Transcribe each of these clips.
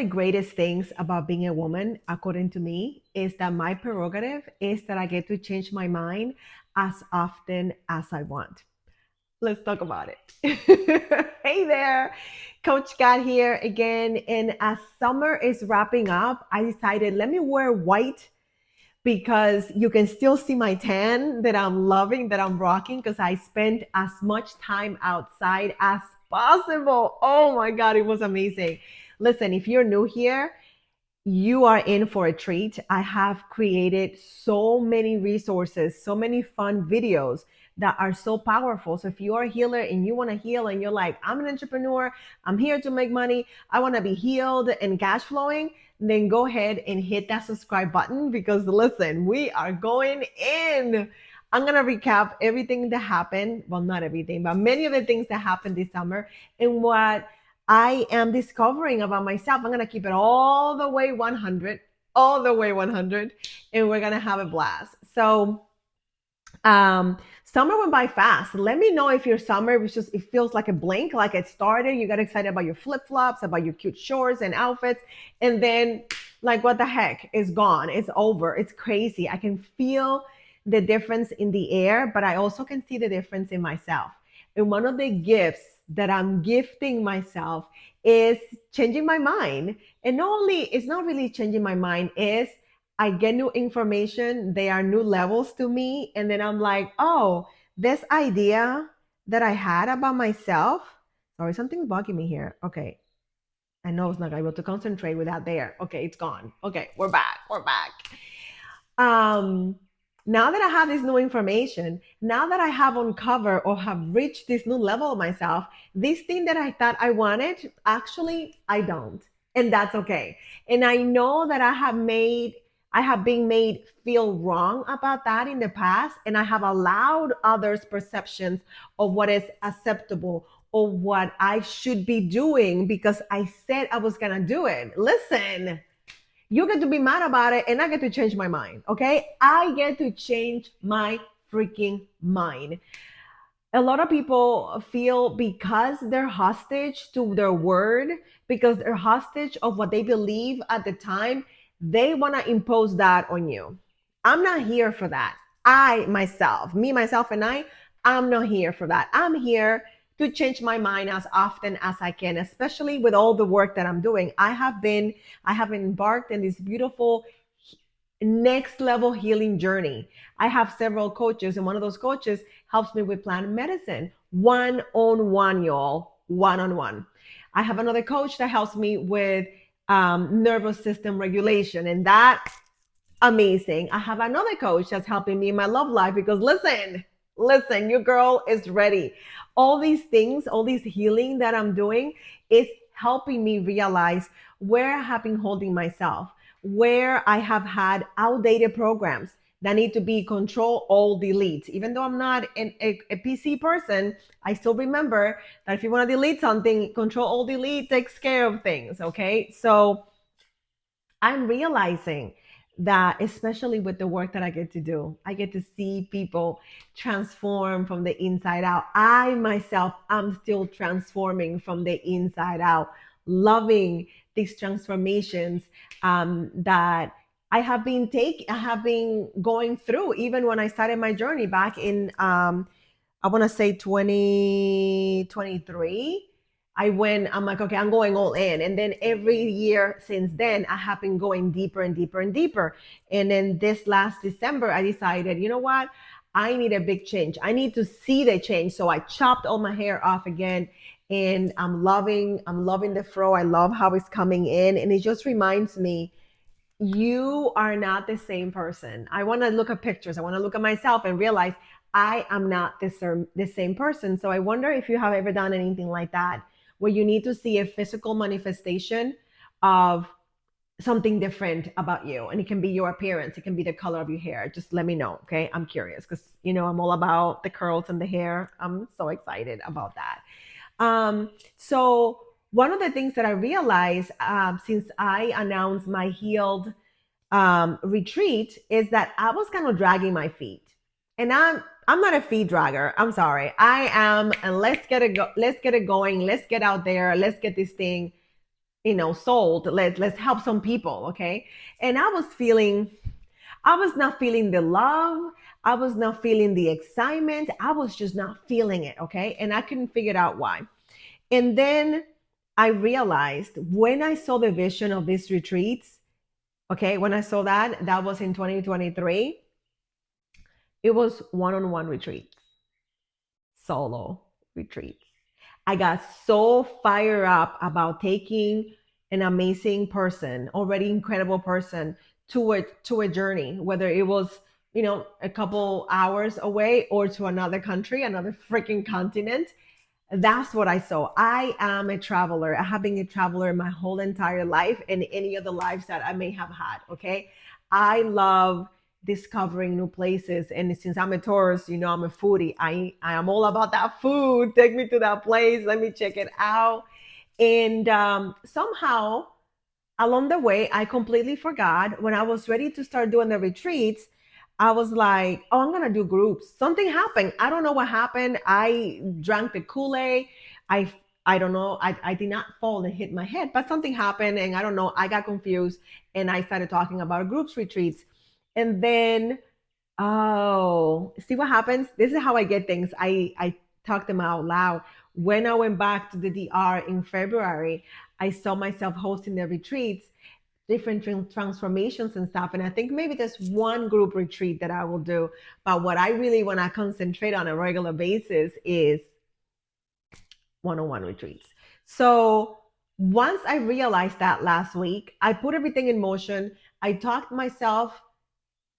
The greatest things about being a woman, according to me, is that my prerogative is that I get to change my mind as often as I want. Let's talk about it. Hey there, Coach Kat here again. And as summer is wrapping up, I decided let me wear white because you can still see my tan that I'm loving, that I'm rocking, because I spent as much time outside as possible. Oh my God, it was amazing. Listen, if you're new here, you are in for a treat. I have created so many resources, so many fun videos that are so powerful. So if you are a healer and you want to heal and you're like, I'm an entrepreneur, I'm here to make money, I want to be healed and cash flowing, then go ahead and hit that subscribe button because listen, we are going in. I'm going to recap everything that happened. Well, not everything, but many of the things that happened this summer and what I am discovering about myself. I'm going to keep it all the way 100, all the way 100, and we're going to have a blast. So, summer went by fast. Let me know if your summer was just, it feels like a blink, like it started. You got excited about your flip flops, about your cute shorts and outfits. And then, like, what the heck? It's gone. It's over. It's crazy. I can feel the difference in the air, but I also can see the difference in myself. And one of the gifts that I'm gifting myself is changing my mind. And not only, it's not really changing my mind, is I get new information, they are new levels to me. And then I'm like, oh, this idea that I had about myself. Sorry, something's bugging me here. Okay. I know it's not able to concentrate with that there. Okay, it's gone. Okay, we're back. We're back. Um, Now that I have this new information, now that I have uncovered or have reached this new level of myself, this thing that I thought I wanted, actually, I don't. And that's okay. And I know that I have been made feel wrong about that in the past. And I have allowed others' perceptions of what is acceptable or what I should be doing because I said I was going to do it. Listen, you get to be mad about it, and I get to change my mind. Okay. I get to change my freaking mind. A lot of people feel because they're hostage to their word, because they're hostage of what they believe at the time, they want to impose that on you. I'm not here for that. Myself, and I'm not here for that. I'm here to change my mind as often as I can, especially with all the work that I'm doing. I have embarked in this beautiful next level healing journey. I have several coaches, and one of those coaches helps me with plant medicine, one on one, y'all, one on one. I have another coach that helps me with nervous system regulation, and that amazing. I have another coach that's helping me in my love life because listen, your girl is ready. All these things, all this healing that I'm doing is helping me realize where I have been holding myself, where I have had outdated programs that need to be control all delete. Even though I'm not a PC person, I still remember that if you want to delete something, control all delete takes care of things. Okay. So I'm realizing that, especially with the work that I get to do, I get to see people transform from the inside out. I myself, I'm still transforming from the inside out, loving these transformations that I have been going through, even when I started my journey back in, I want to say 2023. I'm like, okay, I'm going all in. And then every year since then, I have been going deeper and deeper and deeper. And then this last December, I decided, you know what? I need a big change. I need to see the change. So I chopped all my hair off again. And I'm loving the fro. I love how it's coming in. And it just reminds me, you are not the same person. I want to look at pictures. I want to look at myself and realize I am not the same person. So I wonder if you have ever done anything like that, where you need to see a physical manifestation of something different about you. And it can be your appearance, it can be the color of your hair. Just let me know. Okay. I'm curious because, I'm all about the curls and the hair. I'm so excited about that. So, one of the things that I realized since I announced my healed retreat is that I was kind of dragging my feet, and I'm not a feet dragger. I'm sorry. I am, and let's get it going. Let's get out there. Let's get this thing. sold. Let's help some people, okay? And I was not feeling the love. I was not feeling the excitement. I was just not feeling it, okay? And I couldn't figure out why. And then I realized when I saw the vision of these retreats, okay, when I saw that was in 2023, it was one-on-one retreats, solo retreats. I got so fired up about taking an amazing person, already incredible person, to a journey, whether it was, a couple hours away or to another country, another freaking continent. That's what I saw. I am a traveler. I have been a traveler my whole entire life and any other lives that I may have had. Okay. I love discovering new places. And since I'm a tourist, I'm a foodie. I am all about that food. Take me to that place. Let me check it out. And somehow along the way, I completely forgot when I was ready to start doing the retreats. I was like, oh, I'm gonna do groups. Something happened. I don't know what happened. I drank the Kool-Aid. I I don't know. I did not fall and hit my head, but something happened and I don't know. I got confused and I started talking about groups retreats. And then oh, see what happens? This is how I get things. I talked them out loud. When I went back to the DR in February, I saw myself hosting the retreats, different transformations and stuff. And I think maybe there's one group retreat that I will do. But what I really want to concentrate on a regular basis is one-on-one retreats. So once I realized that last week, I put everything in motion. I talked myself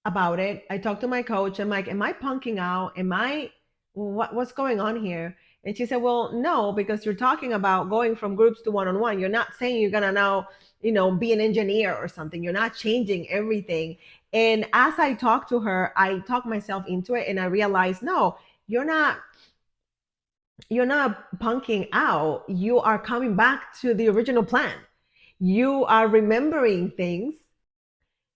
about it. I talked to my coach. I'm like, am I punking out? Am I what's going on here? And she said, well, no, because you're talking about going from groups to one-on-one. You're not saying you're gonna now, be an engineer or something. You're not changing everything. And as I talked to her, I talked myself into it and I realized, no, you're not you're not punking out. You are coming back to the original plan. You are remembering things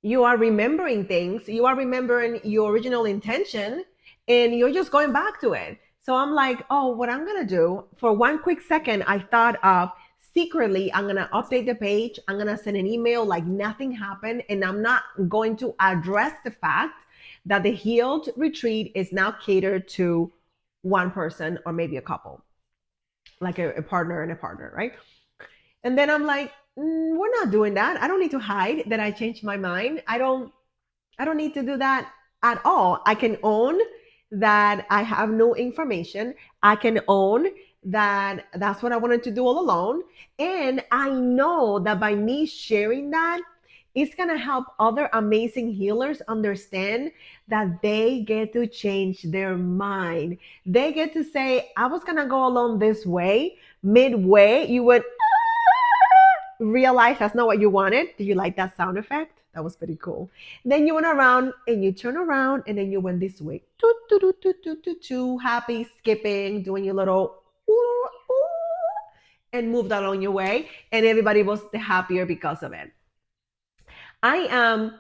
you are remembering your original intention, and you're just going back to it. So I'm like, oh, what I'm going to do for one quick second, I thought of secretly, I'm going to update the page. I'm going to send an email like nothing happened. And I'm not going to address the fact that the healed retreat is now catered to one person or maybe a couple, like a partner and a partner, right? And then I'm like, we're not doing that. I don't need to hide that I changed my mind. I don't need to do that at all. I can own that I have no information. I can own that that's what I wanted to do all alone. And I know that by me sharing that, it's going to help other amazing healers understand that they get to change their mind. They get to say, I was going to go along this way. Midway, you would realize that's not what you wanted. Did you like that sound effect? That was pretty cool. Then you went around and you turn around and then you went this way. Toot, toot, toot, toot, toot, toot, toot, happy, skipping, doing your little ooh, ooh, and moved along your way. And everybody was the happier because of it. I am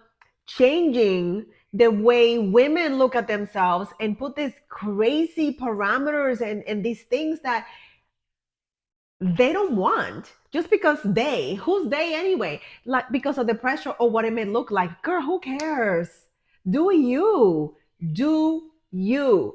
changing the way women look at themselves and put these crazy parameters and these things that they don't want just because who's they anyway, like because of the pressure or what it may look like. Girl, who cares? Do you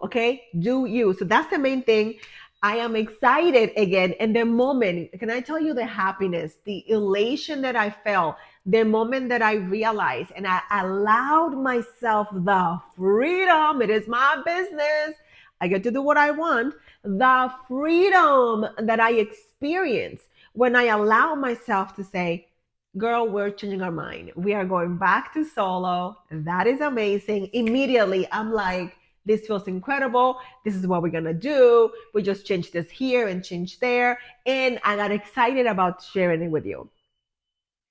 okay, do you. So that's the main thing. I am excited again. And the moment, can I tell you the happiness, the elation that I felt the moment that I realized and I allowed myself the freedom. It is my business. I get to do what I want. The freedom that I experience when I allow myself to say, girl, we're changing our mind. We are going back to solo. That is amazing. Immediately, I'm like, this feels incredible. This is what we're going to do. We just changed this here and changed there. And I got excited about sharing it with you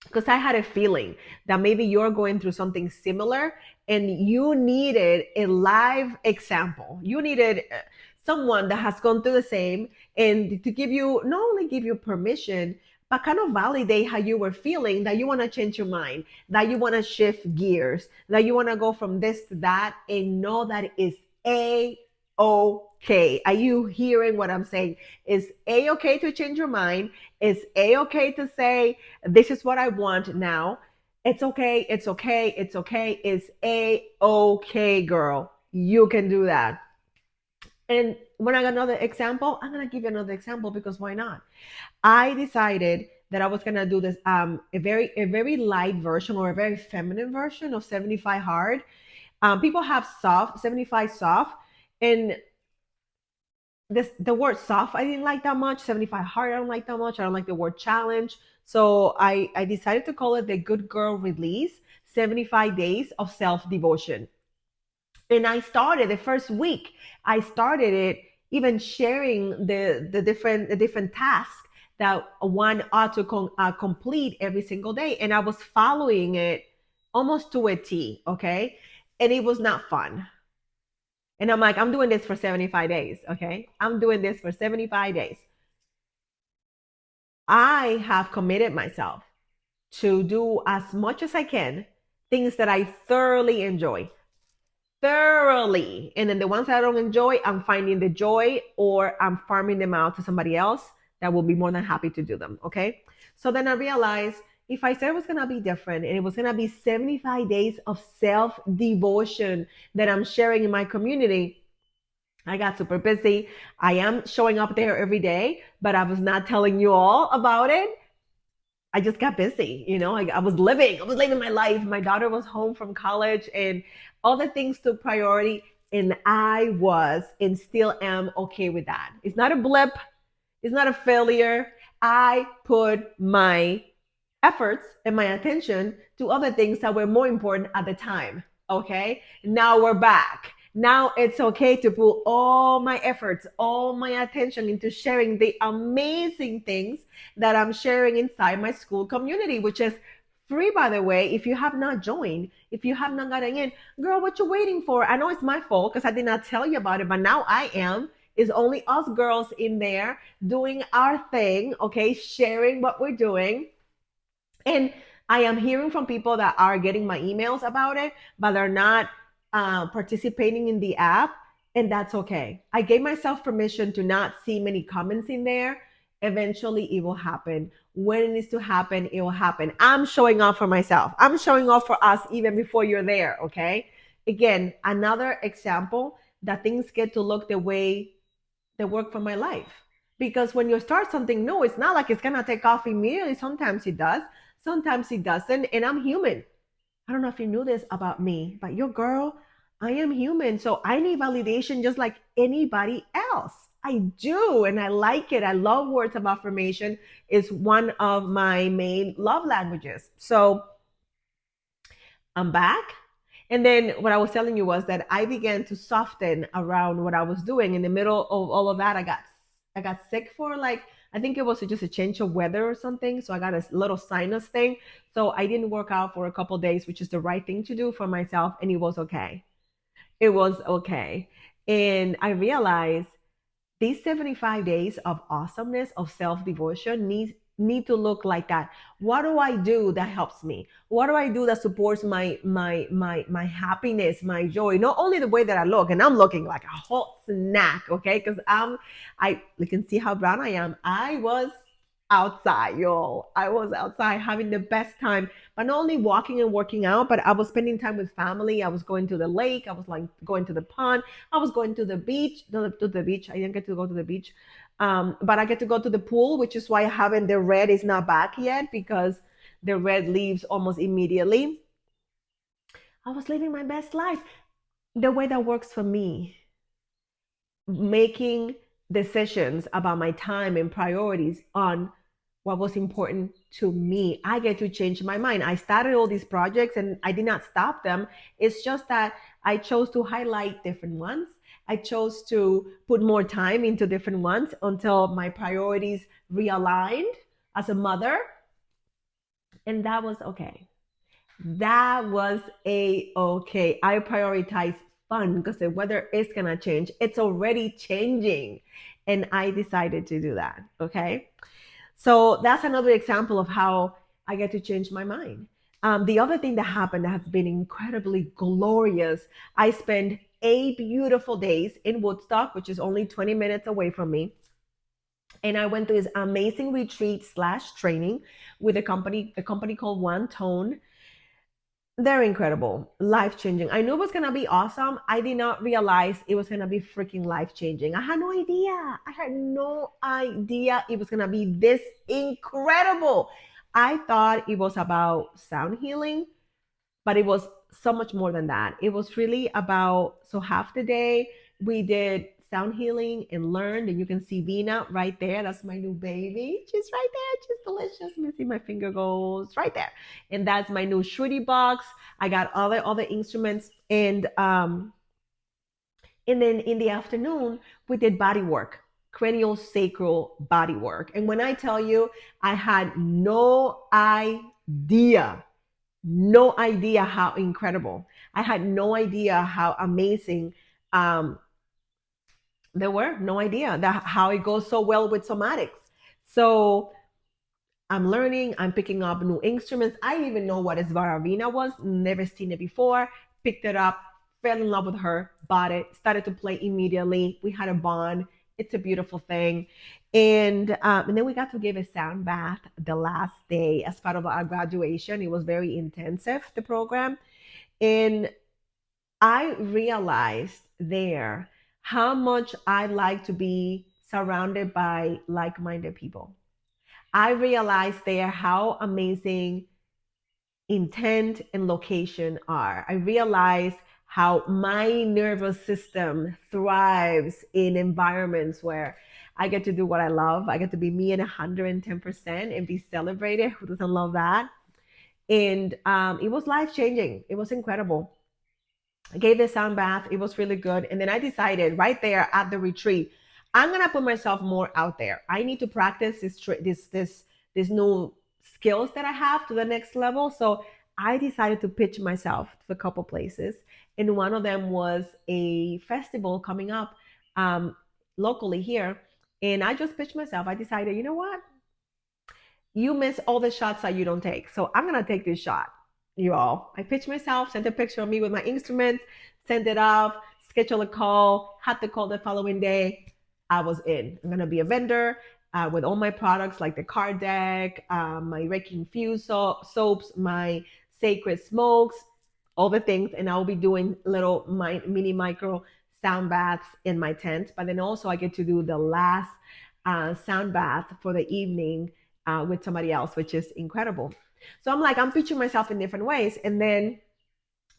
because I had a feeling that maybe you're going through something similar and you needed a live example. You needed someone that has gone through the same and to give you, not only give you permission, but kind of validate how you were feeling, that you want to change your mind, that you want to shift gears, that you want to go from this to that and know that it is A-OK. okay. Are you hearing what I'm saying? Is a okay to change your mind? Is a okay to say, this is what I want now? It's okay. It's okay. It's okay. It's a okay, girl. You can do that. And when I got another example, I'm gonna give you another example because why not? I decided that I was gonna do this a very light version or a very feminine version of 75 hard. People have soft 75 soft, and this the word soft I didn't like that much. 75 hard I don't like that much. I don't like the word challenge. So I decided to call it the Good Girl Release 75 days of self devotion. And I started the first week. I started it even sharing the different tasks that one ought to complete every single day, and I was following it almost to a T. Okay, and it was not fun. And I'm like, I'm doing this for 75 days. Okay, I'm doing this for 75 days. I have committed myself to do as much as I can things that I thoroughly enjoy thoroughly. And then the ones I don't enjoy, I'm finding the joy or I'm farming them out to somebody else that will be more than happy to do them. Okay. So then I realized if I said it was going to be different and it was going to be 75 days of self devotion that I'm sharing in my community, I got super busy. I am showing up there every day, but I was not telling you all about it. I just got busy, I was living my life. My daughter was home from college and all the things took priority. And I was and still am okay with that. It's not a blip, it's not a failure. I put my efforts and my attention to other things that were more important at the time. Okay. Now we're back. Now it's okay to put all my efforts, all my attention into sharing the amazing things that I'm sharing inside my school community, which is free, by the way. If you have not joined, if you have not gotten in, girl, what you waiting for? I know it's my fault because I did not tell you about it, but now I am. It's only us girls in there doing our thing, okay, sharing what we're doing. And I am hearing from people that are getting my emails about it, but they're not participating in the app. And that's okay. I gave myself permission to not see many comments in there. Eventually, it will happen. When it needs to happen, it will happen. I'm showing off for myself. I'm showing off for us even before you're there. Okay. Again, another example that things get to look the way they work for my life. Because when you start something new, it's not like it's gonna take off immediately. Sometimes it does, sometimes it doesn't, and I'm human. I don't know if you knew this about me, but your girl, I am human. So I need validation just like anybody else. I do, and I like it. I love words of affirmation. It's one of my main love languages. So I'm back. And then what I was telling you was that I began to soften around what I was doing. In the middle of all of that, I got sick for like I think it was just a change of weather or something. So I got a little sinus thing. So I didn't work out for a couple of days, which is the right thing to do for myself, and it was okay. It was okay. And I realized these 75 days of awesomeness of self-devotion need to look like that. What do I do that helps me? What do I do that supports my happiness, my joy? Not only the way that I look, and I'm looking like a hot snack, okay? Because I you can see how brown I am. I was outside, y'all. I was outside having the best time, but not only walking and working out, but I was spending time with family. I was going to the lake. I was like going to the pond. I was going to the beach. To the beach. I didn't get to go to the beach, but I get to go to the pool, which is why having the red is not back yet because the red leaves almost immediately. I was living my best life the way that works for me, making decisions about my time and priorities on what was important to me. I get to change my mind. I started all these projects and I did not stop them. It's just that I chose to highlight different ones. I chose to put more time into different ones until my priorities realigned as a mother. And that was okay. That was a okay. I prioritize fun because the weather is gonna change. It's already changing. And I decided to do that. Okay. So that's another example of how I get to change my mind. The other thing that happened that has been incredibly glorious, I spent 8 beautiful days in Woodstock, which is only 20 minutes away from me. And I went to this amazing retreat slash training with a company called OneTone. They're incredible, life changing. I knew it was gonna be awesome. I did not realize it was gonna be freaking life changing. I had no idea. I had no idea it was gonna be this incredible. I thought it was about sound healing, but it was so much more than that. It was really about, so half the day we did sound healing and learned, and you can see Veena right there. That's my new baby. She's right there. She's delicious. Let me see, my finger goes right there. And that's my new Shruti Box. I got other instruments, and then in the afternoon we did body work, craniosacral body work. And when I tell you, I had no idea how incredible. I had no idea how amazing. There were no idea that how it goes so well with somatics. So I'm learning. I'm picking up new instruments. I didn't even know what a Svaraveena was. Never seen it before. Picked it up. Fell in love with her. Bought it. Started to play immediately. We had a bond. It's a beautiful thing. And then we got to give a sound bath the last day as part of our graduation. It was very intensive, the program. And I realized there how much I like to be surrounded by like minded people. I realized there how amazing intent and location are. I realized how my nervous system thrives in environments where I get to do what I love. I get to be me at 110% and be celebrated. Who doesn't love that? And it was life changing. It was incredible. I gave the sound bath. It was really good. And then I decided right there at the retreat, I'm gonna put myself more out there. I need to practice this new skills that I have to the next level. So I decided to pitch myself to a couple places, and one of them was a festival coming up locally here. And I just pitched myself. I decided, you know what? You miss all the shots that you don't take. So I'm gonna take this shot, you all. I pitched myself, sent a picture of me with my instruments, sent it off, scheduled a call, had the call the following day. I was in. I'm gonna be a vendor with all my products like the card deck, my Reiki infused soaps, my sacred smokes, all the things, and I'll be doing little mini micro sound baths in my tent. But then also I get to do the last sound bath for the evening with somebody else, which is incredible. So I'm like, I'm pitching myself in different ways. And then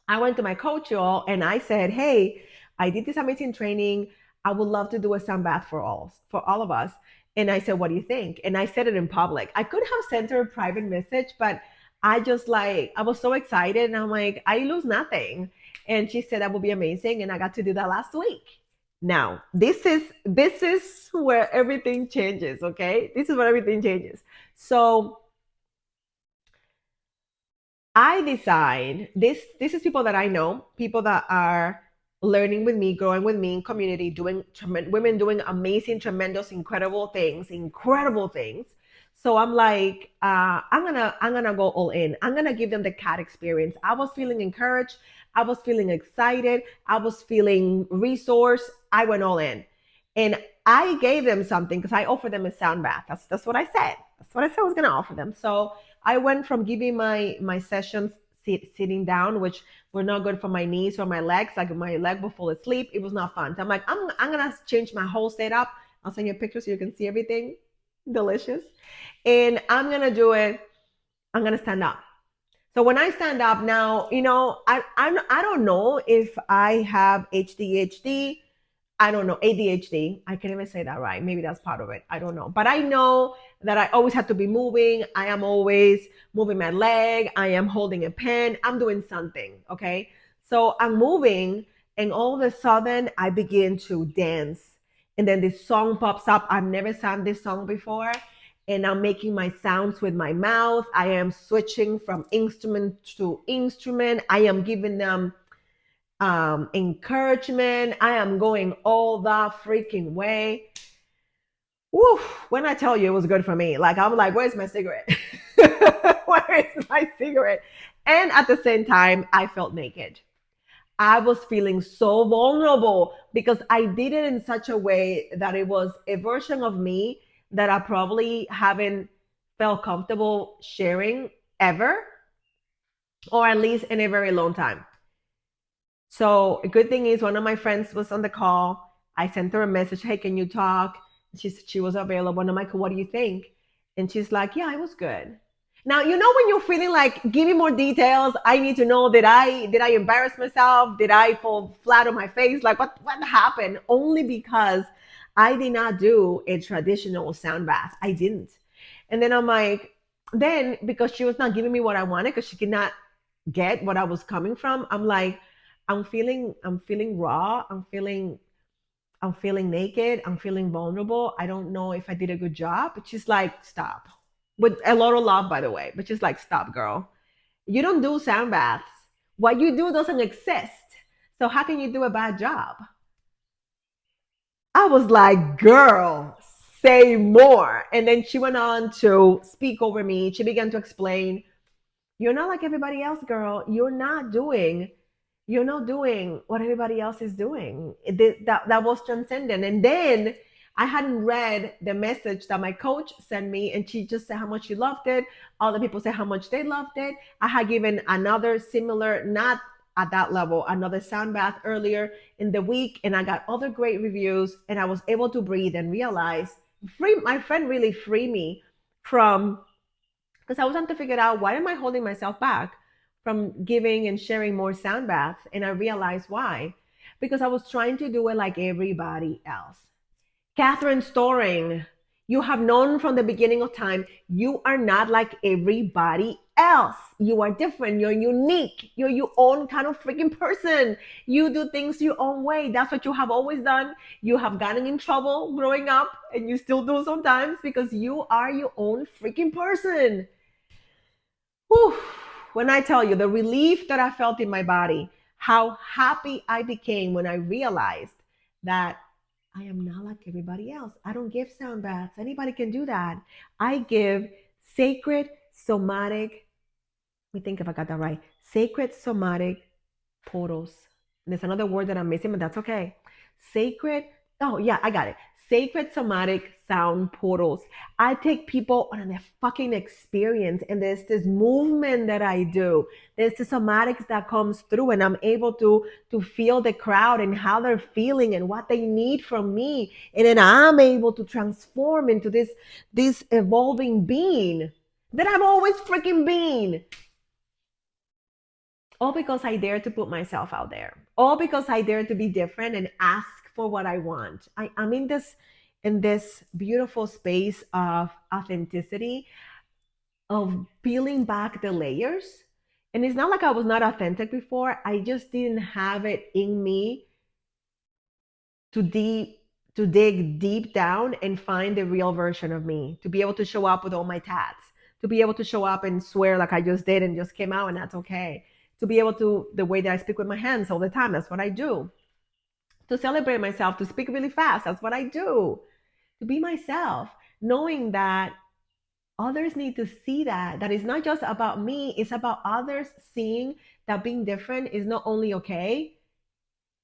I went to my coach, y'all, and I said, hey, I did this amazing training. I would love to do a sound bath for all of us. And I said, what do you think? And I said it in public. I could have sent her a private message, but I was so excited. And I'm like, I lose nothing. And she said that would be amazing. And I got to do that last week. Now, this is where everything changes, okay? This is where everything changes. So I decide this is people that I know, people that are learning with me, growing with me in community, doing women doing amazing, tremendous, incredible things. So I'm like, I'm gonna go all in. I'm gonna give them the cat experience. I was feeling encouraged. I was feeling excited. I was feeling resourced. I went all in, and I gave them something because I offered them a sound bath. That's what I said. That's what I said I was gonna offer them. So I went from giving my sessions sitting down, which were not good for my knees or my legs. Like my leg would fall asleep. It was not fun. So I'm like, I'm gonna change my whole setup. I'll send you a picture so you can see everything. Delicious. And I'm gonna do it. I'm gonna stand up. So when I stand up now, I don't know if I have HDHD. I don't know, ADHD. I can't even say that right. Maybe that's part of it. I don't know. But I know that I always have to be moving. I am always moving my leg. I am holding a pen. I'm doing something. Okay. So I'm moving, and all of a sudden I begin to dance. And then this song pops up. I've never sang this song before. And I'm making my sounds with my mouth. I am switching from instrument to instrument. I am giving them encouragement. I am going all the freaking way. Woo, when I tell you it was good for me, like I'm like, where's my cigarette? Where is my cigarette? And at the same time, I felt naked. I was feeling so vulnerable because I did it in such a way that it was a version of me that I probably haven't felt comfortable sharing ever, or at least in a very long time. So a good thing is one of my friends was on the call. I sent her a message, "Hey, can you talk?" She said she was available. And I'm like, "What do you think?" And she's like, "Yeah, it was good." Now you know when you're feeling like, "Give me more details. I need to know, did I embarrass myself? Did I fall flat on my face? Like what happened?" Only because I did not do a traditional sound bath. I didn't. And then I'm like, then because she was not giving me what I wanted, because she could not get what I was coming from, I'm like, I'm feeling raw. I'm feeling naked. I'm feeling vulnerable. I don't know if I did a good job. But she's like, stop. With a lot of love, by the way. But she's like, stop, girl. You don't do sound baths. What you do doesn't exist. So how can you do a bad job? I was like, girl, say more. And then she went on to speak over me. She began to explain, you're not like everybody else, girl. You're not doing what everybody else is doing. That was transcendent. And then I hadn't read the message that my coach sent me, and she just said how much she loved it. Other people said how much they loved it. I had given another similar, not at that level, another sound bath earlier in the week, and I got other great reviews, and I was able to breathe and realize, my friend really freed me from, because I was trying to figure out, why am I holding myself back from giving and sharing more sound baths? And I realized why. Because I was trying to do it like everybody else. Catherine Storing, you have known from the beginning of time, you are not like everybody else. You are different. You're unique. You're your own kind of freaking person. You do things your own way. That's what you have always done. You have gotten in trouble growing up, and you still do sometimes, because you are your own freaking person. Whew. When I tell you the relief that I felt in my body, how happy I became when I realized that I am not like everybody else. I don't give sound baths. Anybody can do that. I give sacred somatic, let me think if I got that right. Sacred somatic portals. And there's another word that I'm missing, but that's okay. Sacred, oh yeah, I got it. Sacred somatic sound portals. I take people on a fucking experience, and there's this movement that I do. There's the somatics that comes through, and I'm able to feel the crowd and how they're feeling and what they need from me. And then I'm able to transform into this evolving being that I've always freaking been. All because I dare to put myself out there. All because I dare to be different and ask for what I want. I'm in this beautiful space of authenticity, of peeling back the layers. And it's not like I was not authentic before. I just didn't have it in me to deep to dig deep down and find the real version of me, to be able to show up with all my tats, to be able to show up and swear like I just did and just came out, and that's okay. To be able to, the way that I speak with my hands all the time, that's what I do. To celebrate myself, to speak really fast, that's what I do. To be myself, knowing that others need to see that it's not just about me, it's about others seeing that being different is not only okay,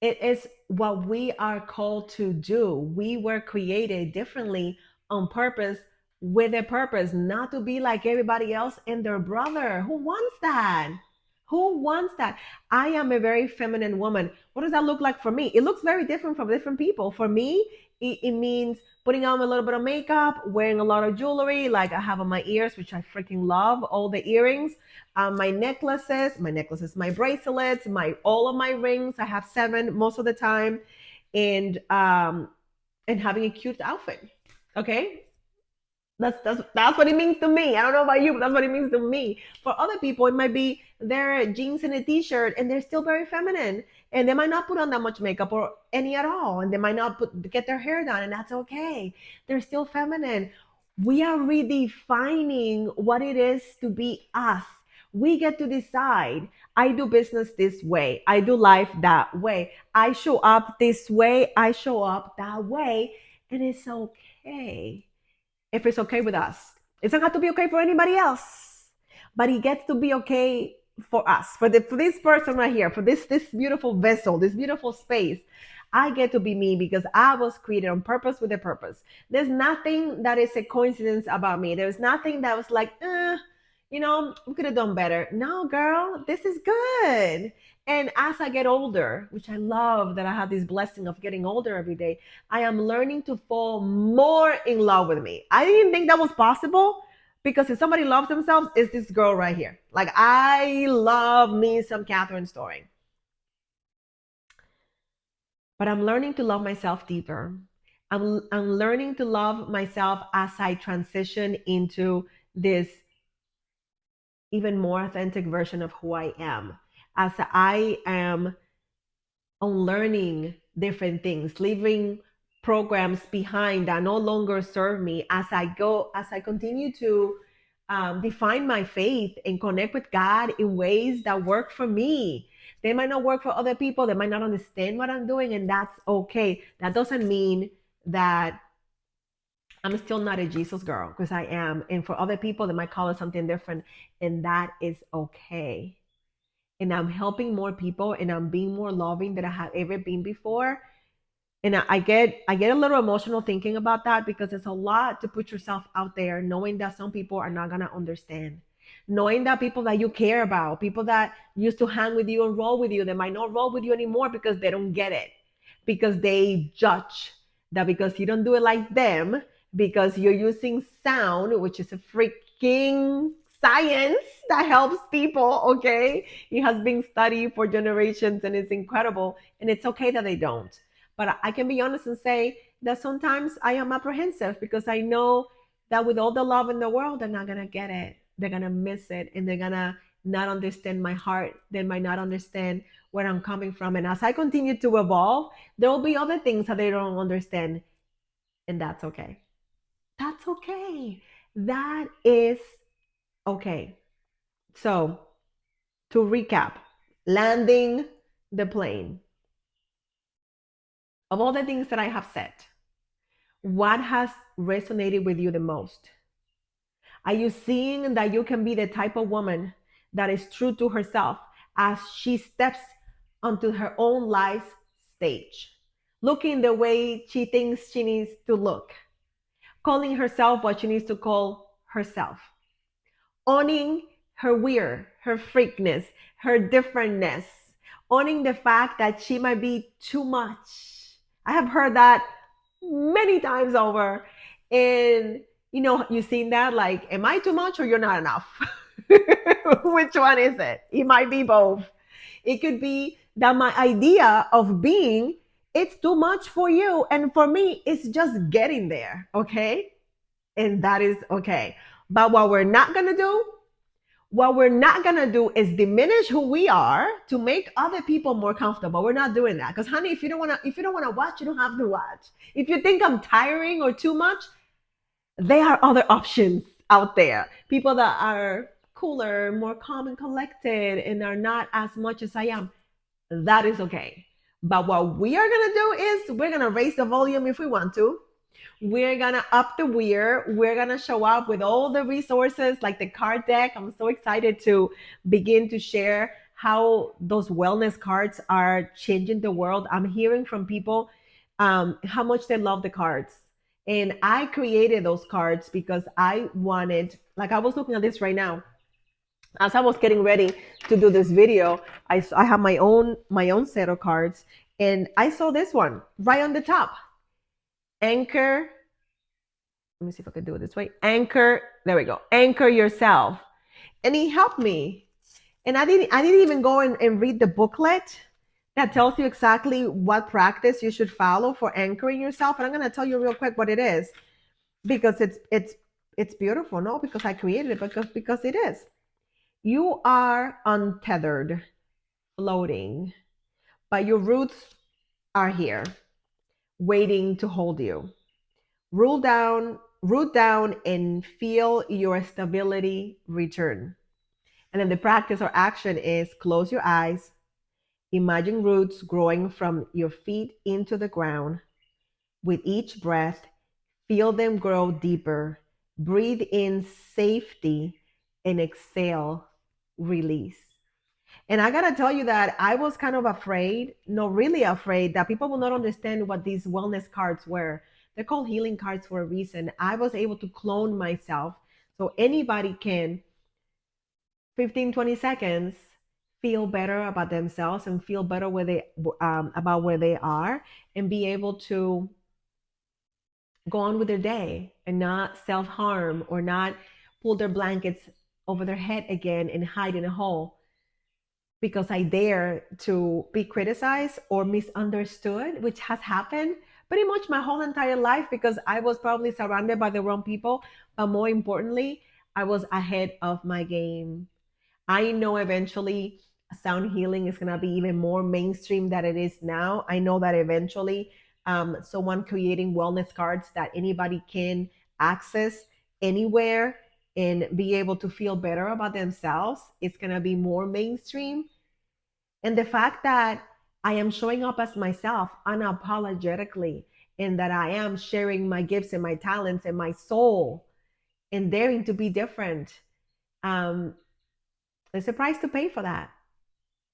it is what we are called to do. We were created differently on purpose, with a purpose, not to be like everybody else and their brother. Who wants that? Who wants that? I am a very feminine woman. What does that look like for me? It looks very different from different people. For me, it means putting on a little bit of makeup, wearing a lot of jewelry, like I have on my ears, which I freaking love, all the earrings, my necklaces, my bracelets, my all of my rings. I have 7 most of the time, and having a cute outfit. Okay, that's what it means to me. I don't know about you, but that's what it means to me. For other people, it might be their jeans and a t-shirt, and they're still very feminine, and they might not put on that much makeup or any at all, and they might not get their hair done, and that's okay. They're still feminine. We are redefining what it is to be us. We get to decide. I do business this way. I do life that way. I show up this way. I show up that way, and it's okay if it's okay with us. It doesn't have to be okay for anybody else, but it gets to be okay for us, for this person right here, for this beautiful vessel, this beautiful space. I get to be me because I was created on purpose with a purpose. There's nothing that is a coincidence about me. There's nothing that was like, we could have done better. No, girl, this is good. And as I get older, which I love that I have this blessing of getting older every day, I am learning to fall more in love with me. I didn't think that was possible because if somebody loves themselves, it's this girl right here. Like, I love me some Catherine Story. But I'm learning to love myself deeper. I'm learning to love myself as I transition into this even more authentic version of who I am. As I am unlearning different things, leaving programs behind that no longer serve me as I continue to define my faith and connect with God in ways that work for me. They might not work for other people. They might not understand what I'm doing, and that's okay. That doesn't mean that I'm still not a Jesus girl, because I am. And for other people, they might call it something different, and that is okay. And I'm helping more people, and I'm being more loving than I have ever been before. And I get a little emotional thinking about that because it's a lot to put yourself out there, knowing that some people are not gonna understand, knowing that people that you care about, people that used to hang with you and roll with you, they might not roll with you anymore because they don't get it, because they judge that because you don't do it like them, because you're using sound, which is a freaking science that helps people. Okay, it has been studied for generations and it's incredible, and it's okay that they don't. But I can be honest and say that sometimes I am apprehensive because I know that with all the love in the world, they're not going to get it. They're going to miss it, and they're going to not understand my heart. They might not understand where I'm coming from. And as I continue to evolve, there will be other things that they don't understand. And that's okay. That's okay. That is okay. So, to recap, landing the plane, of all the things that I have said, what has resonated with you the most? Are you seeing that you can be the type of woman that is true to herself as she steps onto her own life stage, looking the way she thinks she needs to look, calling herself what she needs to call herself, owning her weird, her freakness, her differentness, owning the fact that she might be too much? I have heard that many times over. And you've seen that, like, am I too much or you're not enough? Which one is it? It might be both. It could be that my idea of being, it's too much for you, and for me it's just getting there. Okay, and that is okay. But what we're not gonna do is diminish who we are to make other people more comfortable. We're not doing that. Because honey, if you don't wanna watch, you don't have to watch. If you think I'm tiring or too much, there are other options out there. People that are cooler, more calm and collected, and are not as much as I am. That is okay. But what we are gonna do is we're gonna raise the volume if we want to. We're gonna up the we're gonna show up with all the resources like the card deck. I'm so excited to begin to share how those wellness cards are changing the world. I'm hearing from people how much they love the cards. And I created those cards because I wanted, like, I was looking at this right now. As I was getting ready to do this video, I have my own set of cards, and I saw this one right on the top. Anchor, let me see if I can do it this way. Anchor, there we go. Anchor yourself. And he helped me. And I didn't even go and read the booklet that tells you exactly what practice you should follow for anchoring yourself. And I'm gonna tell you real quick what it is, because it's beautiful. No, because I created it, because it is. You are untethered, floating, but your roots are here, waiting to hold you. Root down, and feel your stability return. And then the practice or action is close your eyes, imagine roots growing from your feet into the ground. With each breath, feel them grow deeper. Breathe in safety and exhale release. And I gotta tell you that I was kind of afraid, no, really afraid that people will not understand what these wellness cards were. They're called healing cards for a reason. I was able to clone myself. So anybody can, 15, 20 seconds, feel better about themselves and feel better about where they are, and be able to go on with their day and not self harm or not pull their blankets over their head again and hide in a hole because I dare to be criticized or misunderstood, which has happened pretty much my whole entire life because I was probably surrounded by the wrong people. But more importantly, I was ahead of my game. I know eventually sound healing is going to be even more mainstream than it is now. I know that eventually someone creating wellness cards that anybody can access anywhere and be able to feel better about themselves is going to be more mainstream. And the fact that I am showing up as myself unapologetically and that I am sharing my gifts and my talents and my soul and daring to be different. Um, there's a price to pay for that.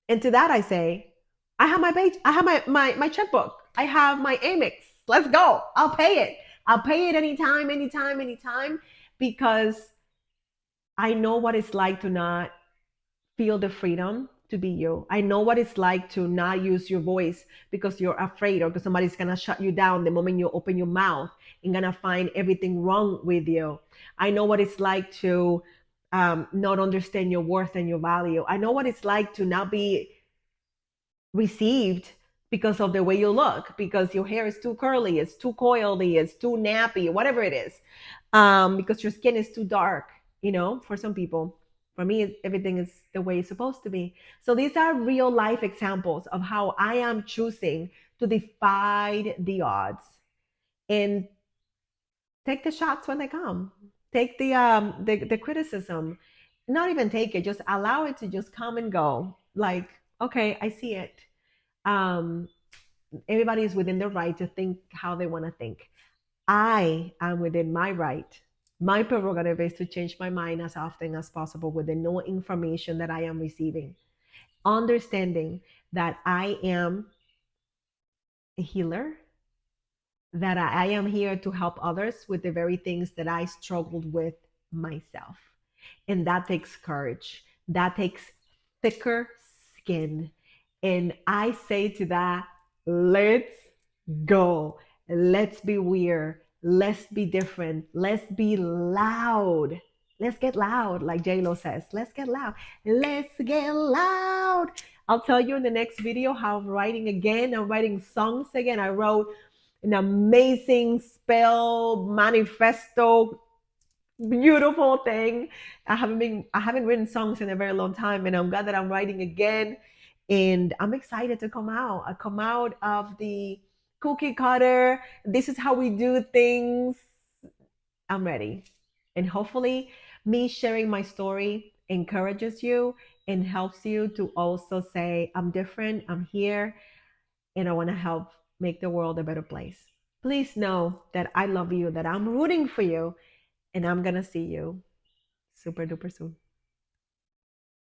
And to that I say, I have my page, I have my checkbook, I have my Amex. Let's go. I'll pay it. I'll pay it anytime, anytime, anytime, because I know what it's like to not feel the freedom to be you. I know what it's like to not use your voice because you're afraid or because somebody's gonna shut you down the moment you open your mouth and gonna find everything wrong with you. I know what it's like to not understand your worth and your value. I know what it's like to not be received because of the way you look, because your hair is too curly, it's too coily, it's too nappy, whatever it is, because your skin is too dark, for some people. For me, everything is the way it's supposed to be. So these are real life examples of how I am choosing to defy the odds and take the shots when they come. Take the criticism. Not even take it, just allow it to just come and go. Like, okay, I see it. Um, Everybody is within their right to think how they want to think. I am within my right. My prerogative is to change my mind as often as possible with the no information that I am receiving. Understanding that I am a healer, that I am here to help others with the very things that I struggled with myself. And that takes courage. That takes thicker skin. And I say to that, let's go. Let's be weird. Let's be different. Let's be loud. Let's get loud, like J-Lo says. Let's get loud. Let's get loud. I'll tell you in the next video how I'm writing again. I'm writing songs again. I wrote an amazing spell manifesto, beautiful thing. I haven't written songs in a very long time, and I'm glad that I'm writing again. And I'm excited to come out. I come out of the cookie cutter. This is how we do things. I'm ready. And hopefully, me sharing my story encourages you and helps you to also say, I'm different, I'm here, and I want to help make the world a better place. Please know that I love you, that I'm rooting for you, and I'm going to see you super duper soon.